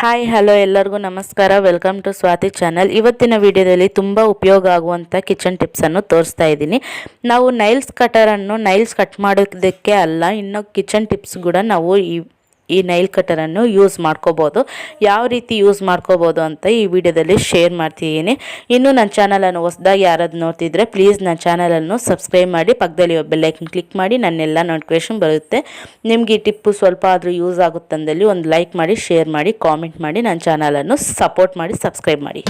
Hi hello ಎಲ್ಲರಿಗೂ ನಮಸ್ಕಾರ. Welcome to Swathi channel. ಇವತ್ತಿನ ವಿಡಿಯೋದಲ್ಲಿ ತುಂಬ ಉಪಯೋಗ ಆಗುವಂಥ ಕಿಚನ್ ಟಿಪ್ಸನ್ನು ತೋರಿಸ್ತಾ ಇದ್ದೀನಿ. ನಾವು ನೈಲ್ಸ್ ಕಟ್ ಮಾಡೋದಕ್ಕೆ ಅಲ್ಲ, ಇನ್ನು ಕಿಚನ್ ಟಿಪ್ಸ್ ಕೂಡ ನಾವು ಈ ನೈಲ್ ಕಟರನ್ನು ಯೂಸ್ ಮಾಡ್ಕೋಬೋದು. ಯಾವ ರೀತಿ ಯೂಸ್ ಮಾಡ್ಕೋಬೋದು ಅಂತ ಈ ವಿಡಿಯೋದಲ್ಲಿ ಶೇರ್ ಮಾಡ್ತಿದ್ದೀನಿ. ಇನ್ನು ನನ್ನ ಚಾನಲನ್ನು ಹೊಸದಾಗಿ ಯಾರಾದ್ರು ನೋಡ್ತಿದ್ರೆ ಪ್ಲೀಸ್ ನನ್ನ ಚಾನಲನ್ನು ಸಬ್ಸ್ಕ್ರೈಬ್ ಮಾಡಿ, ಪಕ್ಕದಲ್ಲಿ ಬೆಲ್ ಐಕನ್ ಕ್ಲಿಕ್ ಮಾಡಿ, ನನ್ನೆಲ್ಲ ನೋಟಿಫಿಕೇಷನ್ ಬರುತ್ತೆ. ನಿಮಗೆ ಈ ಟಿಪ್ಪು ಸ್ವಲ್ಪ ಆದರೂ ಯೂಸ್ ಆಗುತ್ತಂದಲ್ಲಿ ಒಂದು ಲೈಕ್ ಮಾಡಿ, ಶೇರ್ ಮಾಡಿ, ಕಾಮೆಂಟ್ ಮಾಡಿ, ನನ್ನ ಚಾನಲನ್ನು ಸಪೋರ್ಟ್ ಮಾಡಿ, ಸಬ್ಸ್ಕ್ರೈಬ್ ಮಾಡಿ.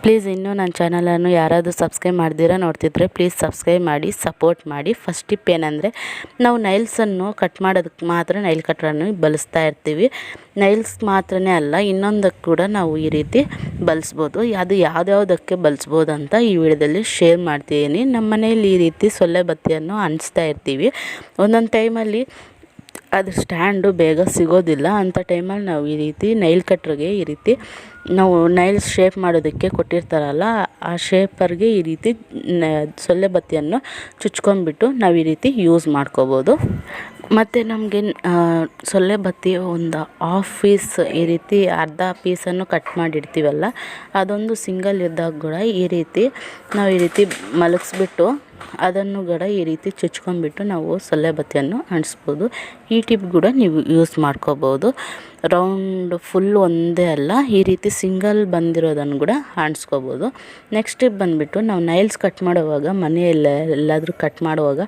ಪ್ಲೀಸ್ ಇನ್ನೂ ನನ್ನ ಚಾನಲನ್ನು ಯಾರಾದರೂ ಸಬ್ಸ್ಕ್ರೈಬ್ ಮಾಡ್ದಿರಾ ನೋಡ್ತಿದ್ರೆ ಪ್ಲೀಸ್ ಸಬ್ಸ್ಕ್ರೈಬ್ ಮಾಡಿ, ಸಪೋರ್ಟ್ ಮಾಡಿ. ಫಸ್ಟ್ ಟಿಪ್ ಏನಂದರೆ, ನಾವು ನೈಲ್ಸನ್ನು ಕಟ್ ಮಾಡೋದಕ್ಕೆ ಮಾತ್ರ ನೈಲ್ ಕಟ್ರನ್ನು ಬಳಸ್ತಾ ಇರ್ತೀವಿ. ನೈಲ್ಸ್ ಮಾತ್ರನೇ ಅಲ್ಲ, ಇನ್ನೊಂದಕ್ಕೆ ಕೂಡ ನಾವು ಈ ರೀತಿ ಬಳಸ್ಬೋದು. ಅದು ಯಾವುದ್ಯಾವುದಕ್ಕೆ ಬಳಸ್ಬೋದು ಅಂತ ಈ ವಿಡಿಯೋದಲ್ಲಿ ಶೇರ್ ಮಾಡ್ತಿದ್ದೀನಿ. ನಮ್ಮ ಮನೆಯಲ್ಲಿ ಈ ರೀತಿ ಸೊಳ್ಳೆ ಬತ್ತಿಯನ್ನು ಅಂಟಿಸ್ತಾ ಇರ್ತೀವಿ. ಒಂದೊಂದು ಟೈಮಲ್ಲಿ ಅದು ಸ್ಟ್ಯಾಂಡು ಬೇಗ ಸಿಗೋದಿಲ್ಲ. ಅಂಥ ಟೈಮಲ್ಲಿ ನಾವು ಈ ರೀತಿ ನೈಲ್ ಕಟ್ರಿಗೆ ಈ ರೀತಿ ನಾವು ನೈಲ್ಸ್ ಶೇಪ್ ಮಾಡೋದಕ್ಕೆ ಕೊಟ್ಟಿರ್ತಾರಲ್ಲ, ಆ ಶೇಪರ್ಗೆ ಈ ರೀತಿ ಸೊಳ್ಳೆ ಬತ್ತಿಯನ್ನು ಚುಚ್ಕೊಂಡ್ಬಿಟ್ಟು ನಾವು ಈ ರೀತಿ ಯೂಸ್ ಮಾಡ್ಕೋಬೋದು. ಮತ್ತು ನಮಗೆ ಸೊಳ್ಳೆ ಬತ್ತಿ ಒಂದು ಹಾಫ್ ಪೀಸ್ ಈ ರೀತಿ ಅರ್ಧ ಪೀಸನ್ನು ಕಟ್ ಮಾಡಿರ್ತೀವಲ್ಲ, ಅದೊಂದು ಸಿಂಗಲ್ ಇದ್ದಾಗ ಕೂಡ ಈ ರೀತಿ ನಾವು ಈ ರೀತಿ ಮಲಗಿಸ್ಬಿಟ್ಟು ಅದನ್ನು ಕೂಡ ಈ ರೀತಿ ಚುಚ್ಕೊಂಡ್ಬಿಟ್ಟು ನಾವು ಸೊಳ್ಳೆ ಬತ್ತಿಯನ್ನು ಅಂಟಿಸ್ಬೋದು. ಈ ಟಿಪ್ ಕೂಡ ನೀವು ಯೂಸ್ ಮಾಡ್ಕೋಬೋದು. ರೌಂಡ್ ಫುಲ್ ಒಂದೇ ಅಲ್ಲ, ಈ ರೀತಿ ಸಿಂಗಲ್ ಬಂದಿರೋದನ್ನು ಕೂಡ ಅಂಟಿಸ್ಕೋಬೋದು. ನೆಕ್ಸ್ಟ್ ಟಿಪ್ ಬಂದುಬಿಟ್ಟು, ನಾವು ನೈಲ್ಸ್ ಕಟ್ ಮಾಡುವಾಗ ಎಲ್ಲಾದರೂ ಕಟ್ ಮಾಡುವಾಗ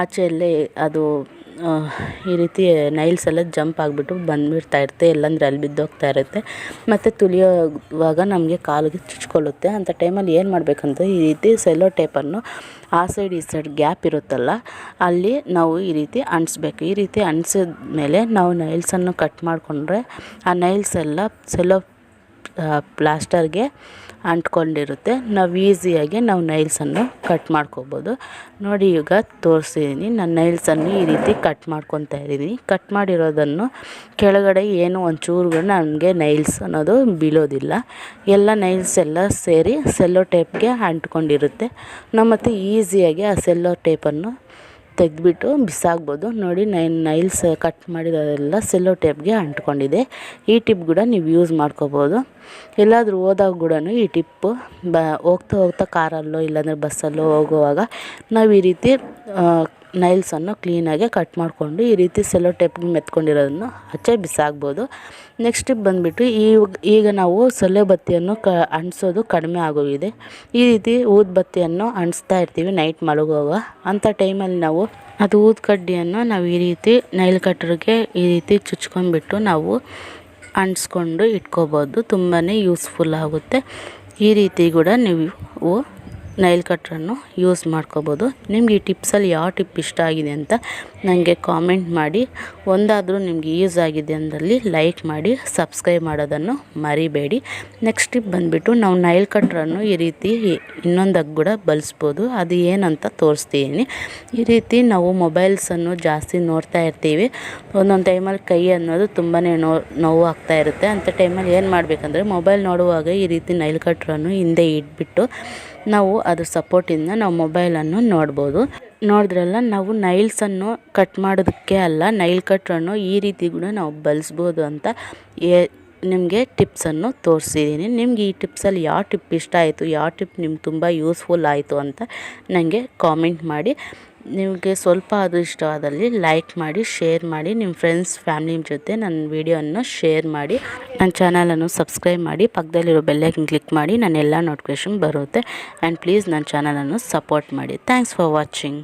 ಆಚೆಯಲ್ಲೇ ಅದು ಈ ರೀತಿ ನೈಲ್ಸ್ ಎಲ್ಲ ಜಂಪ್ ಆಗಿಬಿಟ್ಟು ಬಂದುಬಿಡ್ತಾ ಇರುತ್ತೆ, ಎಲ್ಲಂದ್ರೆ ಅಲ್ಲಿ ಬಿದ್ದೋಗ್ತಾ ಇರುತ್ತೆ. ಮತ್ತು ತುಳಿಯೋವಾಗ ನಮಗೆ ಕಾಲಿಗೆ ಚುಚ್ಕೊಳ್ಳುತ್ತೆ. ಅಂಥ ಟೈಮಲ್ಲಿ ಏನು ಮಾಡಬೇಕಂತ, ಈ ರೀತಿ ಸೆಲ್ಲೋ ಟೇಪನ್ನು ಆ ಸೈಡ್ ಈ ಸೈಡ್ ಗ್ಯಾಪ್ ಇರುತ್ತಲ್ಲ, ಅಲ್ಲಿ ನಾವು ಈ ರೀತಿ ಅಂಟಿಸ್ಬೇಕು. ಈ ರೀತಿ ಅಂಟಿಸಿದ ಮೇಲೆ ನಾವು ನೈಲ್ಸನ್ನು ಕಟ್ ಮಾಡಿಕೊಂಡ್ರೆ ಆ ನೈಲ್ಸ್ ಎಲ್ಲ ಸೆಲ್ಲೋ ಪ್ಲಾಸ್ಟರ್ಗೆ ಅಂಟ್ಕೊಂಡಿರುತ್ತೆ. ನಾವು ಈಸಿಯಾಗಿ ನಾವು ನೈಲ್ಸನ್ನು ಕಟ್ ಮಾಡ್ಕೋಬೋದು. ನೋಡಿ, ಈಗ ತೋರಿಸಿದ್ದೀನಿ. ನಾನು ನೈಲ್ಸನ್ನು ಈ ರೀತಿ ಕಟ್ ಮಾಡ್ಕೊತಾ ಇದ್ದೀನಿ. ಕಟ್ ಮಾಡಿರೋದನ್ನು ಕೆಳಗಡೆ ಏನು ಒಂಚೂರು ನನಗೆ ನೈಲ್ಸ್ ಅನ್ನೋದು ಬೀಳೋದಿಲ್ಲ. ಎಲ್ಲ ನೈಲ್ಸ್ ಎಲ್ಲ ಸೇರಿ ಸೆಲ್ಲೋ ಟೇಪ್ಗೆ ಅಂಟ್ಕೊಂಡಿರುತ್ತೆ. ನಾವು ಮತ್ತು ಈಸಿಯಾಗಿ ಆ ಸೆಲ್ಲೋ ಟೇಪನ್ನು ತೆಗೆದ್ಬಿಟ್ಟು ಬಿಸಾಕ್ಬೋದು. ನೋಡಿ, ನೈಲ್ಸ್ ಕಟ್ ಮಾಡಿರೋದೆಲ್ಲ ಸೆಲ್ಲೋ ಟೇಪ್ಗೆ ಅಂಟ್ಕೊಂಡಿದೆ. ಈ ಟಿಪ್ ಕೂಡ ನೀವು ಯೂಸ್ ಮಾಡ್ಕೋಬೋದು. ಎಲ್ಲಾದರೂ ಹೋದಾಗ ಕೂಡ ಈ ಟಿಪ್ಪು ಹೋಗ್ತಾ ಕಾರಲ್ಲೋ ಇಲ್ಲಾಂದರೆ ಬಸ್ಸಲ್ಲೋ ಹೋಗುವಾಗ ನಾವು ಈ ರೀತಿ ನೈಲ್ಸನ್ನು ಕ್ಲೀನಾಗಿ ಕಟ್ ಮಾಡಿಕೊಂಡು ಈ ರೀತಿ ಸೆಲ್ಲೋ ಟೇಪ್ಗೆ ಮೆತ್ಕೊಂಡಿರೋದನ್ನು ಹಚ್ಚೆ ಬಿಸಾಕ್ಬೋದು. ನೆಕ್ಸ್ಟ್ ಟಿಪ್ ಬಂದುಬಿಟ್ಟು, ಈಗ ನಾವು ಸೊಳ್ಳೆ ಬತ್ತಿಯನ್ನು ಅಂಟಿಸೋದು ಕಡಿಮೆ ಆಗೋಗಿದೆ. ಈ ರೀತಿ ಊದು ಬತ್ತಿಯನ್ನು ಅಂಟಿಸ್ತಾ ಇರ್ತೀವಿ ನೈಟ್ ಮಲಗುವಾಗ. ಅಂಥ ಟೈಮಲ್ಲಿ ನಾವು ಅದು ಊದು ಕಡ್ಡಿಯನ್ನು ನಾವು ಈ ರೀತಿ ನೈಲ್ ಕಟ್ರಿಗೆ ಈ ರೀತಿ ಚುಚ್ಕೊಂಡ್ಬಿಟ್ಟು ನಾವು ಅಂಟಿಸ್ಕೊಂಡು ಇಟ್ಕೋಬೋದು. ತುಂಬಾ ಯೂಸ್ಫುಲ್ ಆಗುತ್ತೆ. ಈ ರೀತಿ ಕೂಡ ನೀವು ನೈಲ್ ಕಟ್ರನ್ನು ಯೂಸ್ ಮಾಡ್ಕೋಬೋದು. ನಿಮ್ಗೆ ಈ ಟಿಪ್ಸಲ್ಲಿ ಯಾವ ಟಿಪ್ ಇಷ್ಟ ಆಗಿದೆ ಅಂತ ನನಗೆ ಕಾಮೆಂಟ್ ಮಾಡಿ. ಒಂದಾದರೂ ನಿಮ್ಗೆ ಯೂಸ್ ಆಗಿದೆ ಅಂದಲ್ಲಿ ಲೈಕ್ ಮಾಡಿ, ಸಬ್ಸ್ಕ್ರೈಬ್ ಮಾಡೋದನ್ನು ಮರಿಬೇಡಿ. ನೆಕ್ಸ್ಟ್ ಟಿಪ್ ಬಂದುಬಿಟ್ಟು, ನಾವು ನೈಲ್ ಕಟ್ರನ್ನು ಈ ರೀತಿ ಇನ್ನೊಂದಕ್ಕೆ ಕೂಡ ಬಳಸ್ಬೋದು. ಅದು ಏನಂತ ತೋರಿಸ್ತೀನಿ. ಈ ರೀತಿ ನಾವು ಮೊಬೈಲ್ಸನ್ನು ಜಾಸ್ತಿ ನೋಡ್ತಾ ಇರ್ತೀವಿ. ಒಂದೊಂದು ಟೈಮಲ್ಲಿ ಕೈ ಅನ್ನೋದು ತುಂಬಾ ನೋವು ಆಗ್ತಾ ಇರುತ್ತೆ. ಅಂಥ ಟೈಮಲ್ಲಿ ಏನು ಮಾಡಬೇಕಂದ್ರೆ, ಮೊಬೈಲ್ ನೋಡುವಾಗ ಈ ರೀತಿ ನೈಲ್ ಕಟ್ರನ್ನು ಹಿಂದೆ ಇಟ್ಬಿಟ್ಟು ನಾವು ಅದ್ರ ಸಪೋರ್ಟಿಂದ ನಾವು ಮೊಬೈಲನ್ನು ನೋಡ್ಬೋದು. ನೋಡಿದ್ರಲ್ಲ, ನಾವು ನೈಲ್ಸನ್ನು ಕಟ್ ಮಾಡೋದಕ್ಕೆ ಅಲ್ಲ, ನೈಲ್ ಕಟ್ರನ್ನು ಈ ರೀತಿ ಕೂಡ ನಾವು ಬಳಸ್ಬೋದು ಅಂತ ನಿಮಗೆ ಟಿಪ್ಸನ್ನು ತೋರಿಸಿದ್ದೀನಿ. ನಿಮ್ಗೆ ಈ ಟಿಪ್ಸಲ್ಲಿ ಯಾವ ಟಿಪ್ ಇಷ್ಟ ಆಯಿತು, ಯಾವ ಟಿಪ್ ನಿಮ್ಗೆ ತುಂಬ ಯೂಸ್ಫುಲ್ ಆಯಿತು ಅಂತ ನನಗೆ ಕಾಮೆಂಟ್ ಮಾಡಿ. ನಿಮಗೆ ಸ್ವಲ್ಪ ಆದರೂ ಇಷ್ಟವಾದಲ್ಲಿ ಲೈಕ್ ಮಾಡಿ, ಶೇರ್ ಮಾಡಿ, ನಿಮ್ಮ ಫ್ರೆಂಡ್ಸ್ ಫ್ಯಾಮಿಲಿ ಜೊತೆ ನನ್ನ ವಿಡಿಯೋವನ್ನು ಶೇರ್ ಮಾಡಿ. ನನ್ನ ಚಾನಲನ್ನು ಸಬ್ಸ್ಕ್ರೈಬ್ ಮಾಡಿ, ಪಕ್ಕದಲ್ಲಿರೋ ಬೆಲ್ ಐಕನ್ ಕ್ಲಿಕ್ ಮಾಡಿ, ನನ್ನೆಲ್ಲ ನೋಟಿಫಿಕೇಷನ್ ಬರುತ್ತೆ. ಆ್ಯಂಡ್ ಪ್ಲೀಸ್ ನನ್ನ ಚಾನಲನ್ನು ಸಪೋರ್ಟ್ ಮಾಡಿ. Thanks for watching.